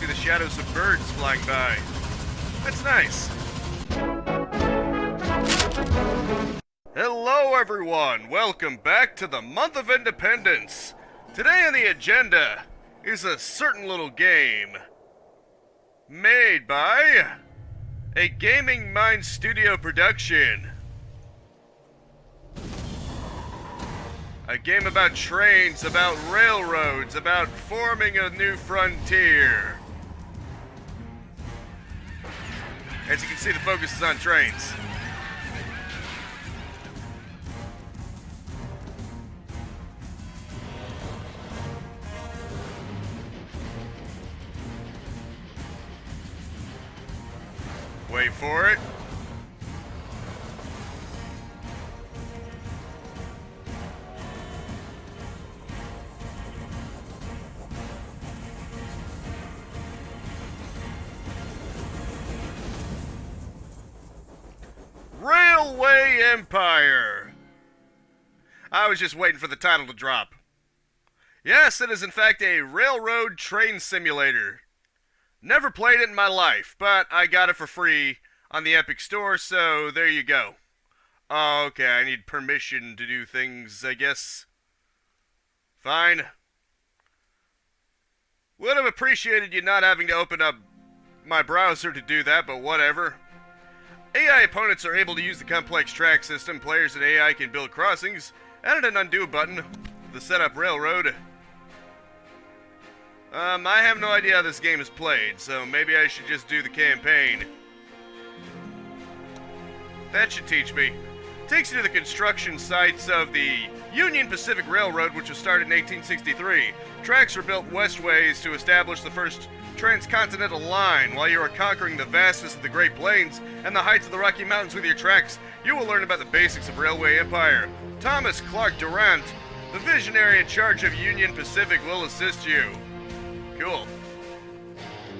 see the shadows of birds flying by. That's nice. Hello everyone, welcome back to the month of Independence. Today on the agenda is a certain little game made by a Gaming Mind Studio production. A game about trains, about railroads, about forming a new frontier. As you can see, the focus is on trains. Wait for it. Railway Empire. I was just waiting for the title to drop. Yes, it is in fact a railroad train simulator. Never played it in my life, but I got it for free on the Epic Store, so there you go. Okay, I need permission to do things, I guess. Fine. Would have appreciated you not having to open up my browser to do that, but whatever. AI opponents are able to use the complex track system. Players and AI can build crossings. Added an undo button. The setup railroad. I have no idea how this game is played, so maybe I should just do the campaign. That should teach me. Takes you to the construction sites of the Union Pacific Railroad, which was started in 1863. Tracks were built westways to establish the first transcontinental line. While you are conquering the vastness of the Great Plains and the heights of the Rocky Mountains with your tracks, you will learn about the basics of railway empire. Thomas Clark Durant, the visionary in charge of Union Pacific, will assist you. Cool.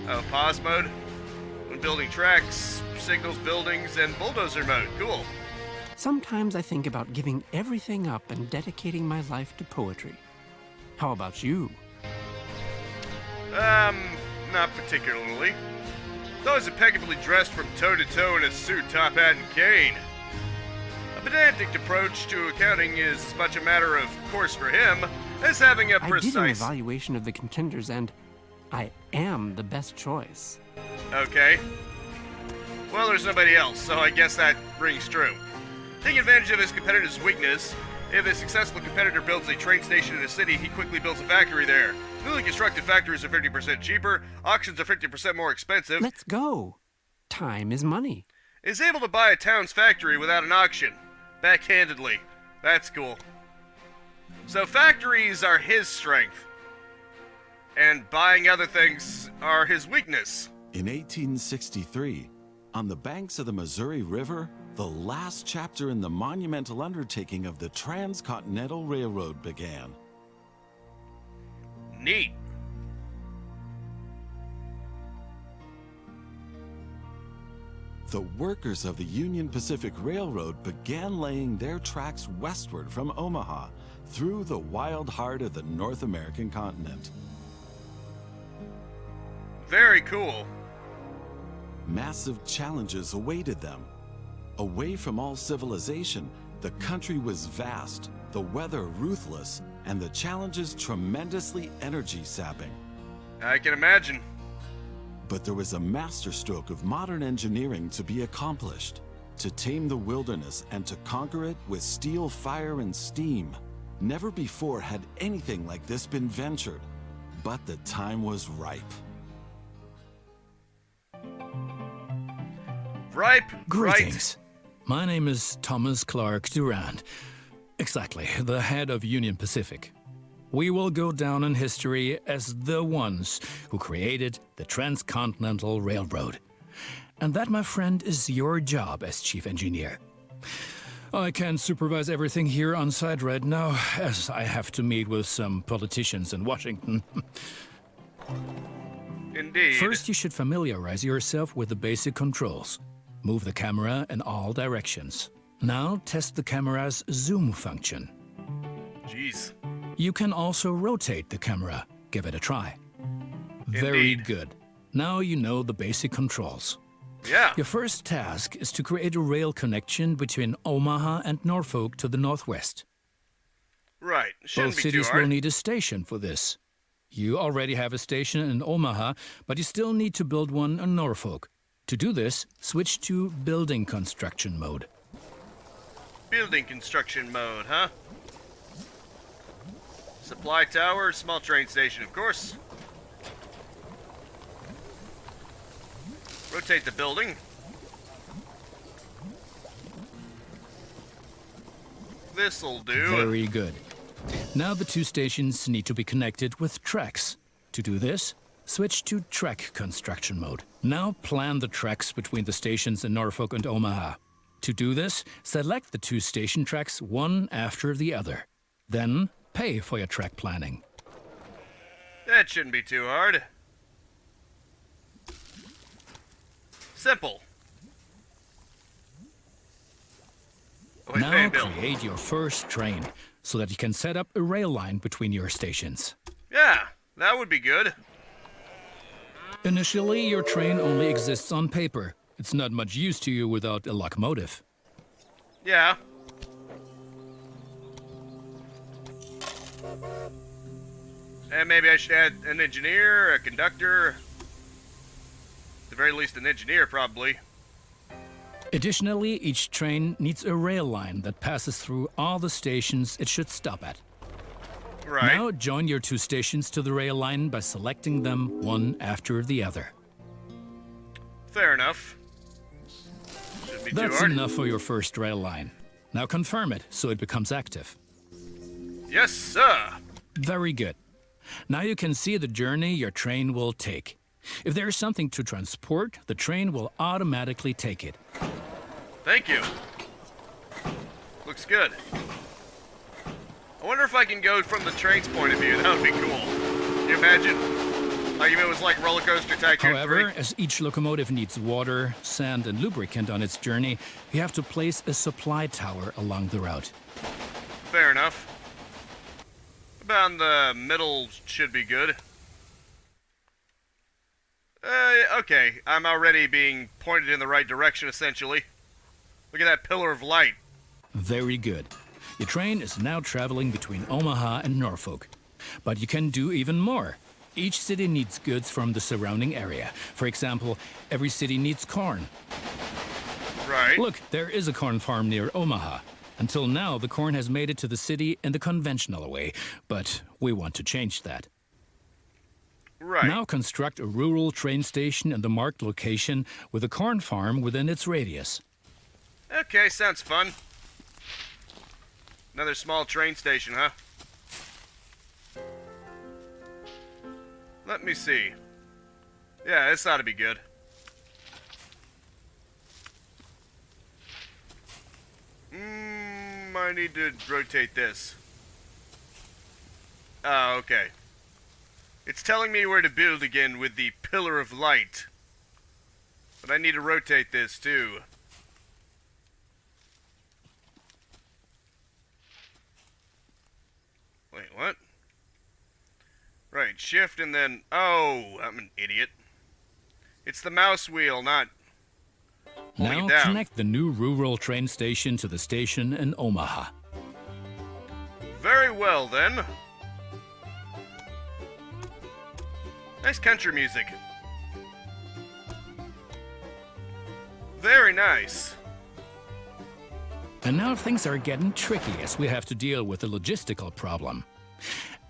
Oh, pause mode. When building tracks, signals, buildings, and bulldozer mode. Cool. Sometimes I think about giving everything up and dedicating my life to poetry. How about you? Not particularly. Though he's impeccably dressed from toe to toe in a suit, top hat, and cane. A pedantic approach to accounting is as much a matter of course for him as having a precise... I did an evaluation of the contenders and I am the best choice. Okay. Well, there's nobody else, so I guess that rings true. Taking advantage of his competitor's weakness, if a successful competitor builds a train station in a city, he quickly builds a factory there. Newly constructed factories are 50% cheaper, auctions are 50% more expensive. Let's go. Time is money. Is able to buy a town's factory without an auction. Backhandedly. That's cool. So factories are his strength. And buying other things are his weakness. In 1863, on the banks of the Missouri River, the last chapter in the monumental undertaking of the Transcontinental Railroad began. Neat. The workers of the Union Pacific Railroad began laying their tracks westward from Omaha through the wild heart of the North American continent. Very cool. Massive challenges awaited them. Away from all civilization, the country was vast, the weather ruthless, and the challenges tremendously energy-sapping. I can imagine. But there was a masterstroke of modern engineering to be accomplished. To tame the wilderness and to conquer it with steel, fire, and steam. Never before had anything like this been ventured. But the time was ripe. Ripe. Greetings. My name is Thomas Clark Durant. Exactly, the head of Union Pacific. We will go down in history as the ones who created the Transcontinental Railroad. And that, my friend, is your job as chief engineer. I can't supervise everything here on site right now, as I have to meet with some politicians in Washington. Indeed. First, you should familiarize yourself with the basic controls. Move the camera in all directions. Now test the camera's zoom function. Jeez. You can also rotate the camera. Give it a try. Very Indeed. good. Now you know the basic controls. Yeah. Your first task is to create a rail connection between Omaha and Norfolk to the northwest. Right. Shouldn't Both be too cities hard. will need a station for this. You already have a station in Omaha, but you still need to build one in Norfolk. To do this, switch to building construction mode. Building construction mode, huh? Supply tower, small train station, of course. Rotate the building. This'll do. Very good. Now the two stations need to be connected with tracks. To do this, switch to track construction mode. Now plan the tracks between the stations in Norfolk and Omaha. To do this, select the two station tracks one after the other. Then pay for your track planning. That shouldn't be too hard. Simple. Oh, wait, pay Now and bill. create your first train so that you can set up a rail line between your stations. Yeah, that would be good. Initially, your train only exists on paper. It's not much use to you without a locomotive. Yeah. And maybe I should add an engineer, a conductor. At the very least, an engineer, probably. Additionally, each train needs a rail line that passes through all the stations it should stop at. Right. Now join your two stations to the rail line by selecting them one after the other. Fair enough. Shouldn't be too That's hard. enough for your first rail line. Now confirm it so it becomes active. Yes, sir. Very good. Now you can see the journey your train will take. If there is something to transport, the train will automatically take it. Thank you. Looks good. I wonder if I can go from the train's point of view. That would be cool. Can you imagine? Like if it was like Roller Coaster Tycoon However, 3. as each locomotive needs water, sand, and lubricant on its journey, you have to place a supply tower along the route. Fair enough. About in the middle should be good. Okay. I'm already being pointed in the right direction, essentially. Look at that pillar of light. Very good. Your train is now traveling between Omaha and Norfolk. But you can do even more. Each city needs goods from the surrounding area. For example, every city needs corn. Right. Look, there is a corn farm near Omaha. Until now, the corn has made it to the city in the conventional way, but we want to change that. Right. Now construct a rural train station in the marked location with a corn farm within its radius. Okay, sounds fun. Another small train station, huh? Let me see. Yeah, this ought to be good. I need to rotate this. Oh, okay. It's telling me where to build again with the pillar of light. But I need to rotate this too. Wait, what? Right, shift and then... Oh, I'm an idiot. It's the mouse wheel, not holding Now it down. connect the new rural train station to the station in Omaha. Very well, then. Nice country music. Very nice. And now things are getting tricky as we have to deal with a logistical problem.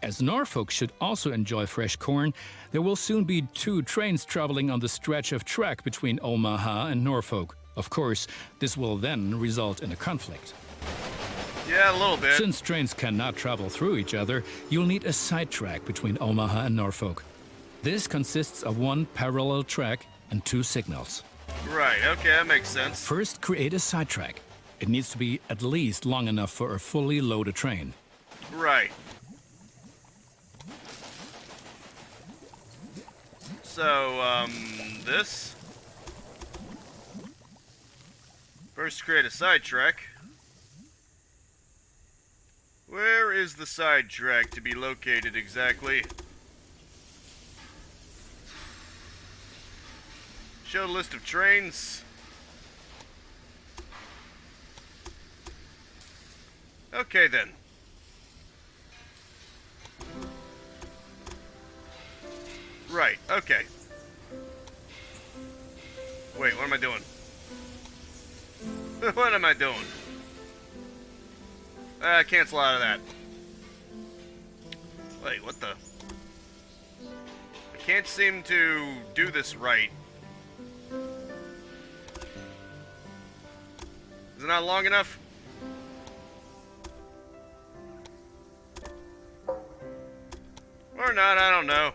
As Norfolk should also enjoy fresh corn, there will soon be two trains traveling on the stretch of track between Omaha and Norfolk. Of course, this will then result in a conflict. Yeah, a little bit. Since trains cannot travel through each other, you'll need a side track between Omaha and Norfolk. This consists of one parallel track and two signals. Right, okay, that makes sense. First, create a side track. It needs to be at least long enough for a fully loaded train. Right. So, this. First, create a sidetrack. Where is the sidetrack to be located exactly? Show the list of trains. Okay then. Right, okay. Wait, what am I doing? What am I doing? Cancel out of that. Wait, what the? I can't seem to do this right. Is it not long enough? Or not, I don't know.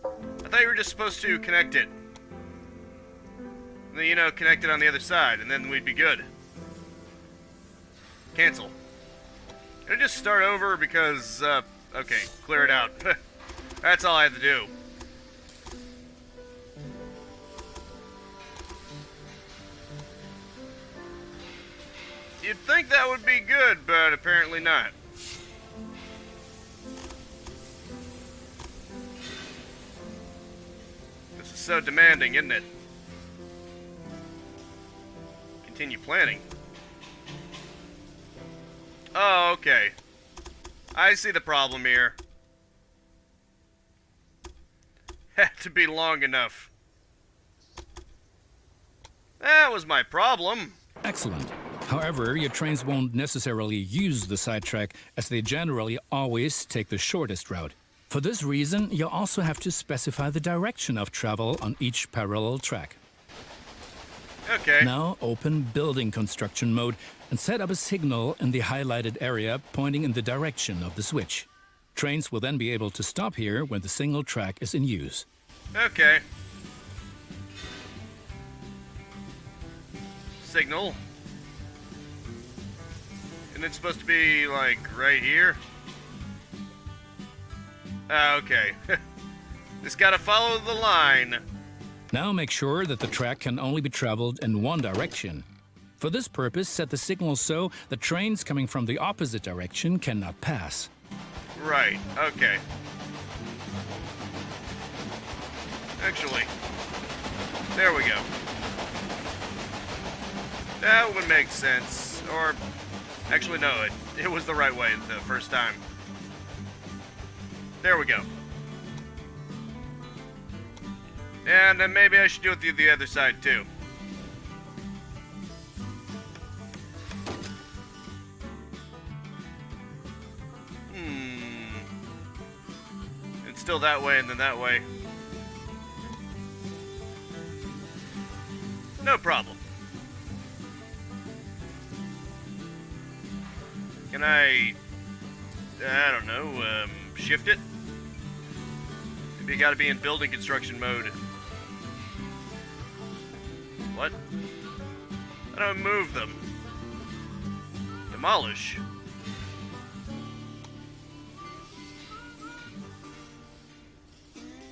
I thought you were just supposed to connect it. And then, you know, connect it on the other side, and then we'd be good. Cancel. Can I just start over because, okay, clear it out. That's all I had to do. You'd think that would be good, but apparently not. This is so demanding, isn't it? Continue planning. Oh, okay. I see the problem here. Had to be long enough. That was my problem. Excellent. However, your trains won't necessarily use the sidetrack, as they generally always take the shortest route. For this reason, you'll also have to specify the direction of travel on each parallel track. Okay. Now open building construction mode and set up a signal in the highlighted area pointing in the direction of the switch. Trains will then be able to stop here when the single track is in use. Okay. Signal. And it's supposed to be, like, right here? Okay. Just gotta follow the line. Now make sure that the track can only be traveled in one direction. For this purpose, set the signal so that trains coming from the opposite direction cannot pass. Right, okay. Actually, there we go. That would make sense. Or, actually, no, it was the right way the first time. There we go. And then maybe I should do it the other side, too. It's still that way and then that way. No problem. Can I don't know, shift it? Maybe you gotta be in building construction mode. What? How do I move them? Demolish.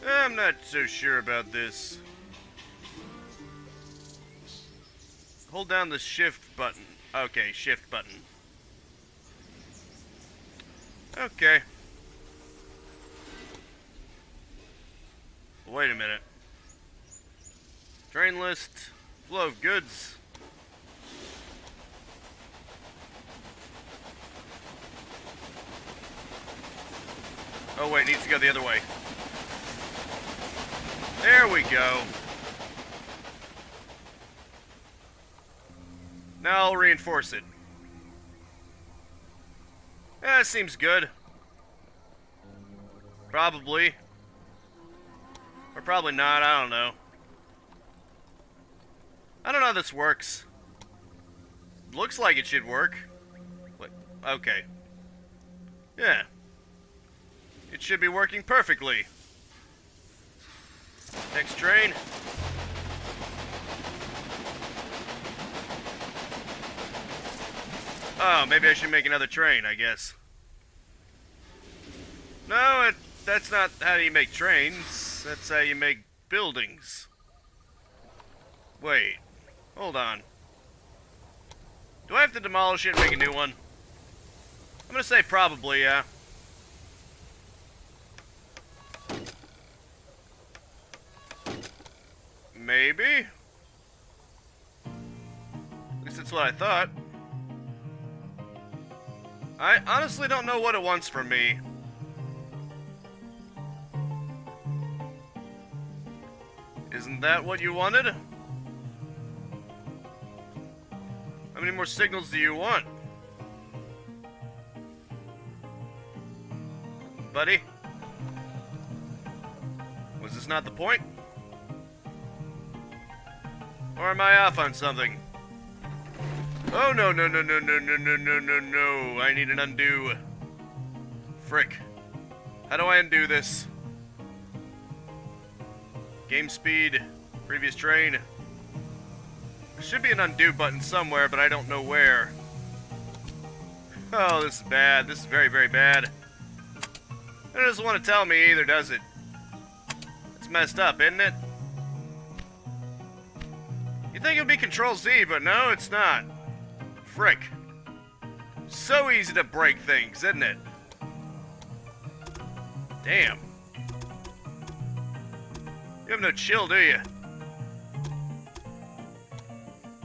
I'm not so sure about this. Hold down the shift button. Okay, shift button. Okay. Wait a minute. Train list. Flow of goods. Oh wait, it needs to go the other way. There we go. Now I'll reinforce it. That seems good. Probably. Or probably not, I don't know. I don't know how this works. Looks like it should work. Wait, okay. Yeah. It should be working perfectly. Next train. Oh, maybe I should make another train, I guess. No, that's not how you make trains. That's how you make buildings. Wait. Hold on. Do I have to demolish it and make a new one? I'm gonna say probably, yeah. Maybe? At least that's what I thought. I honestly don't know what it wants from me. Isn't that what you wanted? How many more signals do you want? Buddy? Was this not the point? Or am I off on something? Oh, no, no, no, no, no, no, no, no, no, no. I need an undo. Frick. How do I undo this? Game speed. Previous train. There should be an undo button somewhere, but I don't know where. Oh, this is bad. This is very, very bad. It doesn't want to tell me either, does it? It's messed up, isn't it? You'd think it would be Control Z, but no, it's not. Frick. So easy to break things, isn't it? Damn. You have no chill, do you?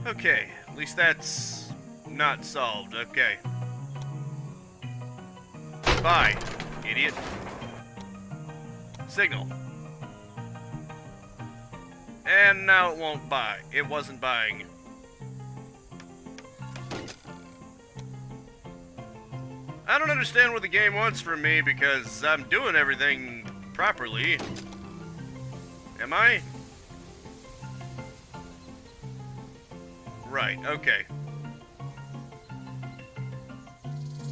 Okay, at least that's not solved. Okay. Bye, idiot. Signal. And now it won't buy. It wasn't buying. I don't understand what the game wants from me because I'm doing everything properly. Am I? Right, okay.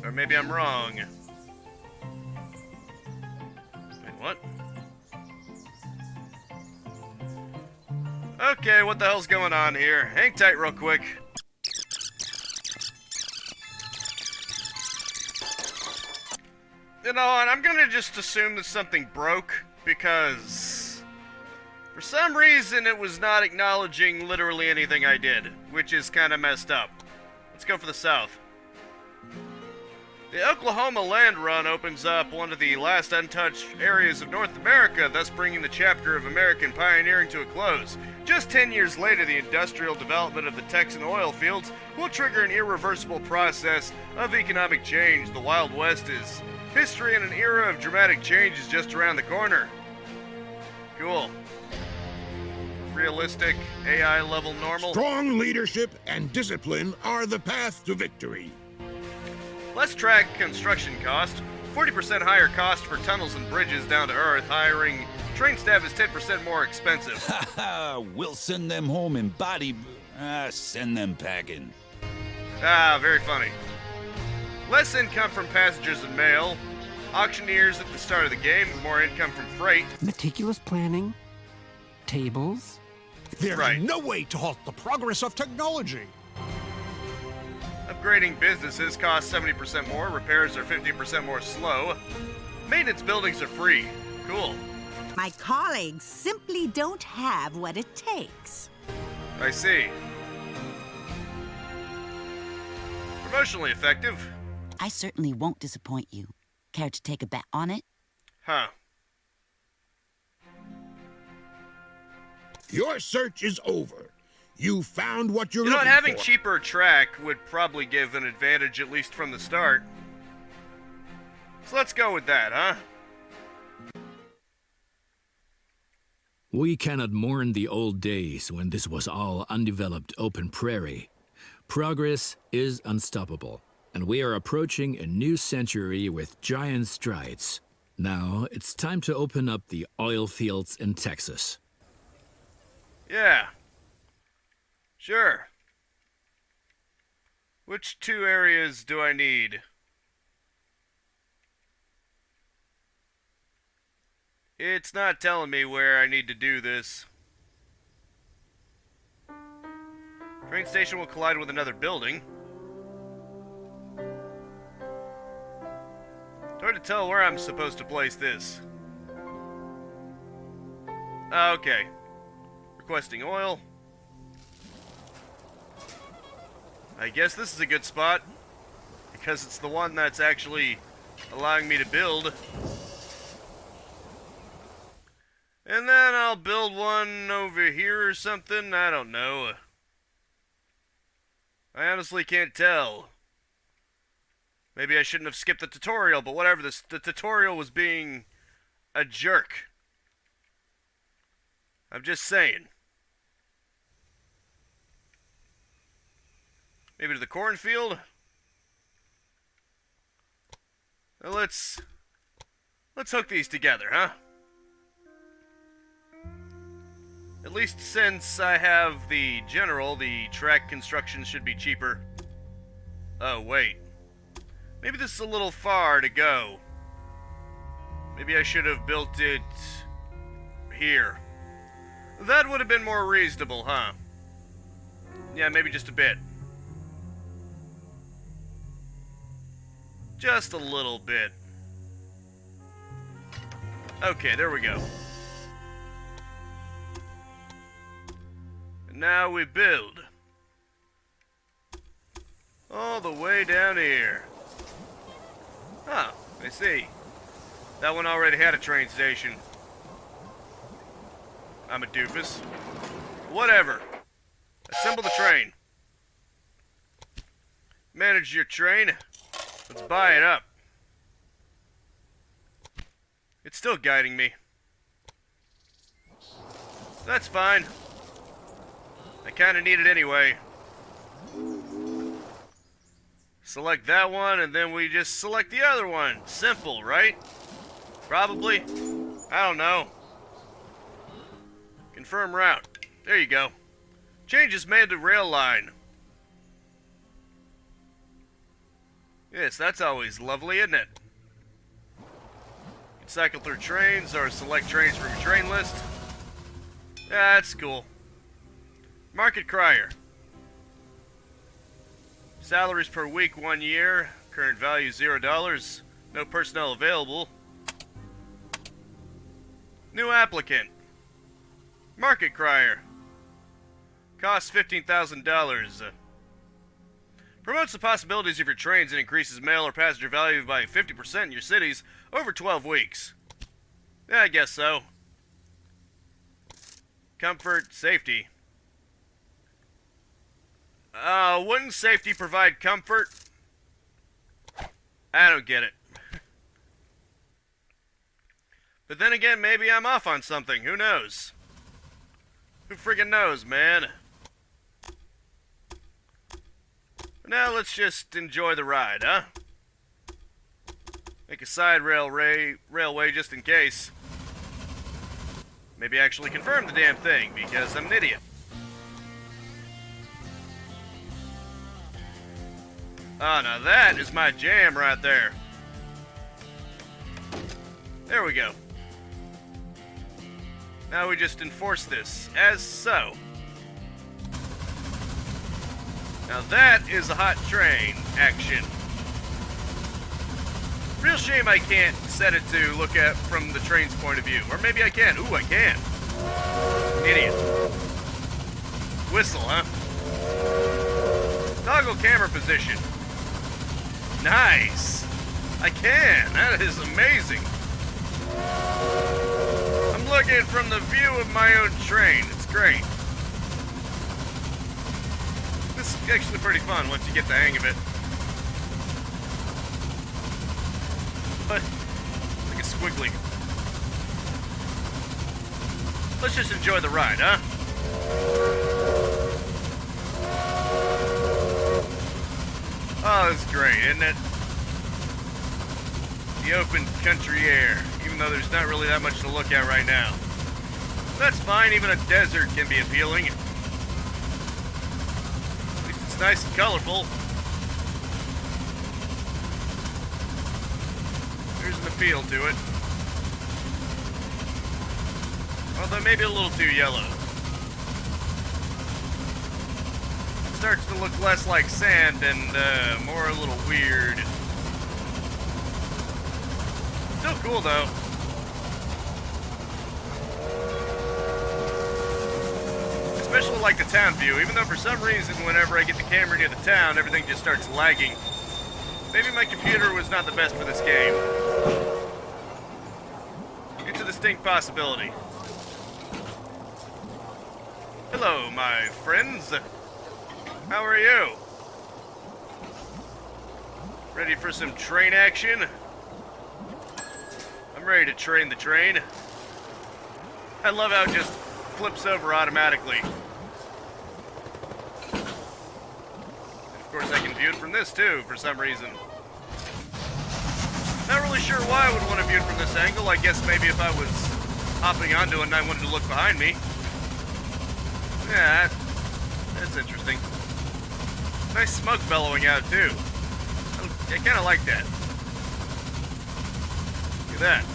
Or maybe I'm wrong. Wait, what? Okay, what the hell's going on here? Hang tight real quick. You know, and I'm gonna just assume that something broke, because for some reason it was not acknowledging literally anything I did, which is kinda messed up. Let's go for the south. The Oklahoma land run opens up one of the last untouched areas of North America, thus bringing the chapter of American pioneering to a close. Just 10 years later, the industrial development of the Texan oil fields will trigger an irreversible process of economic change. The Wild West is history, and an era of dramatic change is just around the corner. Cool. Realistic, AI level normal. Strong leadership and discipline are the path to victory. Less track construction cost, 40% higher cost for tunnels and bridges down to Earth. Hiring train staff is 10% more expensive. Haha, we'll send them home in body... send them packing. Ah, very funny. Less income from passengers and mail. Auctioneers at the start of the game, more income from freight. Meticulous planning, tables. There's Right. no way to halt the progress of technology. Upgrading businesses costs 70% more, repairs are 50% more slow. Maintenance buildings are free. Cool. My colleagues simply don't have what it takes. I see. Promotionally effective. I certainly won't disappoint you. Care to take a bet on it? Huh. Your search is over. You found what you're You know what, looking having for. cheaper track would probably give an advantage, at least from the start. So let's go with that, huh? We cannot mourn the old days when this was all undeveloped open prairie. Progress is unstoppable, and we are approaching a new century with giant strides. Now, it's time to open up the oil fields in Texas. Yeah. Sure. Which two areas do I need? It's not telling me where I need to do this. Train station will collide with another building. It's hard to tell where I'm supposed to place this. Okay. Requesting oil. I guess this is a good spot, because it's the one that's actually allowing me to build. And then I'll I'll build one over here or something. I don't know. I honestly can't tell. Maybe I shouldn't have skipped the tutorial, but whatever. The tutorial was being a jerk. I'm just saying. Maybe to the cornfield? Well, let's hook these together, huh? At least since I have the general, the track construction should be cheaper. Oh, wait. Maybe this is a little far to go. Maybe I should have built it here. That would have been more reasonable, huh? Yeah, maybe just a bit. Just a little bit. Okay, there we go. And now we build. All the way down here. Huh, I see. That one already had a train station. I'm a doofus. Whatever. Assemble the train. Manage your train. Let's buy it up. It's still guiding me. That's fine. I kinda need it anyway. Select that one, and then we just select the other one. Simple, right? Probably. I don't know. Confirm route. There you go. Changes made to rail line. Yes, that's always lovely, isn't it? You can cycle through trains or select trains from your train list. Yeah, that's cool. Market crier. Salaries per week 1 year. Current value $0. No personnel available. New applicant. Market crier. Costs $15,000. Promotes the possibilities of your trains and increases mail or passenger value by 50% in your cities over 12 weeks. Yeah, I guess so. Comfort, safety. Wouldn't safety provide comfort? I don't get it. But then again, maybe I'm off on something. Who knows? Who friggin' knows, man? Now let's just enjoy the ride, huh? Make a side railway just in case. Maybe actually confirm the damn thing, because I'm an idiot. Oh, now that is my jam right there. There we go. Now we just enforce this, as so. Now that is a hot train action. Real shame I can't set it to look at from the train's point of view. Or maybe I can. Ooh, I can. Idiot. Whistle, huh? Toggle camera position. Nice. I can. That is amazing. I'm looking from the view of my own train. It's great. This is actually pretty fun once you get the hang of it. But, like a squiggly. Let's just enjoy the ride, huh? Oh, this is great, isn't it? The open country air, even though there's not really that much to look at right now. That's fine, even a desert can be appealing. At least it's nice and colorful. There's an appeal to it. Although maybe a little too yellow. It starts to look less like sand and more a little weird. Still cool though. Especially like the town view, even though for some reason whenever I get the camera near the town, everything just starts lagging. Maybe my computer was not the best for this game. It's a distinct possibility. my friends. How are you? Ready for some train action? I'm ready to train the train. I love how it just flips over automatically. And of course, I can view it from this too, for some reason. Not really sure why I would want to view it from this angle. I guess maybe if I was hopping onto it and I wanted to look behind me. Yeah, that's interesting. Nice smoke bellowing out too. I kind of like that. Look at that.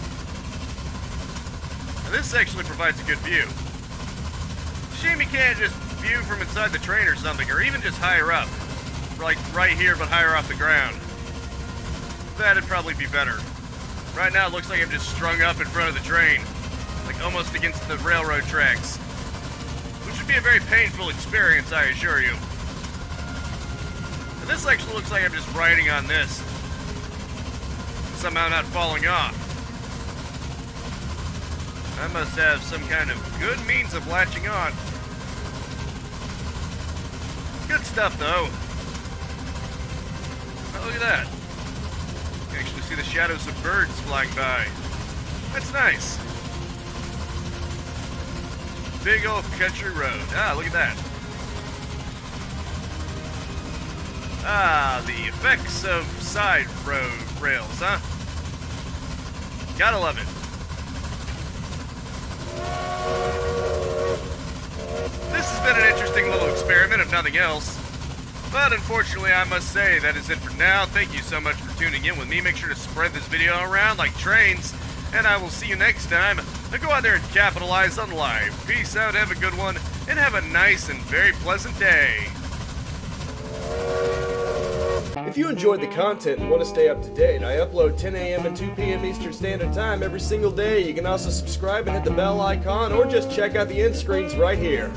Now this actually provides a good view. Shame you can't just view from inside the train or something, or even just higher up. Like right here, but higher off the ground. That'd probably be better. Right now it looks like I'm just strung up in front of the train. Like almost against the railroad tracks. Which would be a very painful experience, I assure you. And this actually looks like I'm just riding on this. Somehow not falling off. I must have some kind of good means of latching on. Good stuff, though. Oh, look at that. You can actually see the shadows of birds flying by. That's nice. Big old country road. Ah, look at that. Ah, the effects of side road rails, huh? Gotta love it. This has been an interesting little experiment, if nothing else. But unfortunately, I must say that is it for now. Thank you so much for tuning in with me. Make sure to spread this video around like trains. And I will see you next time. Now go out there and capitalize on life. Peace out, have a good one, and have a nice and very pleasant day. If you enjoyed the content and want to stay up to date, I upload 10 a.m. and 2 p.m. Eastern Standard Time every single day. You can also subscribe and hit the bell icon, or just check out the end screens right here.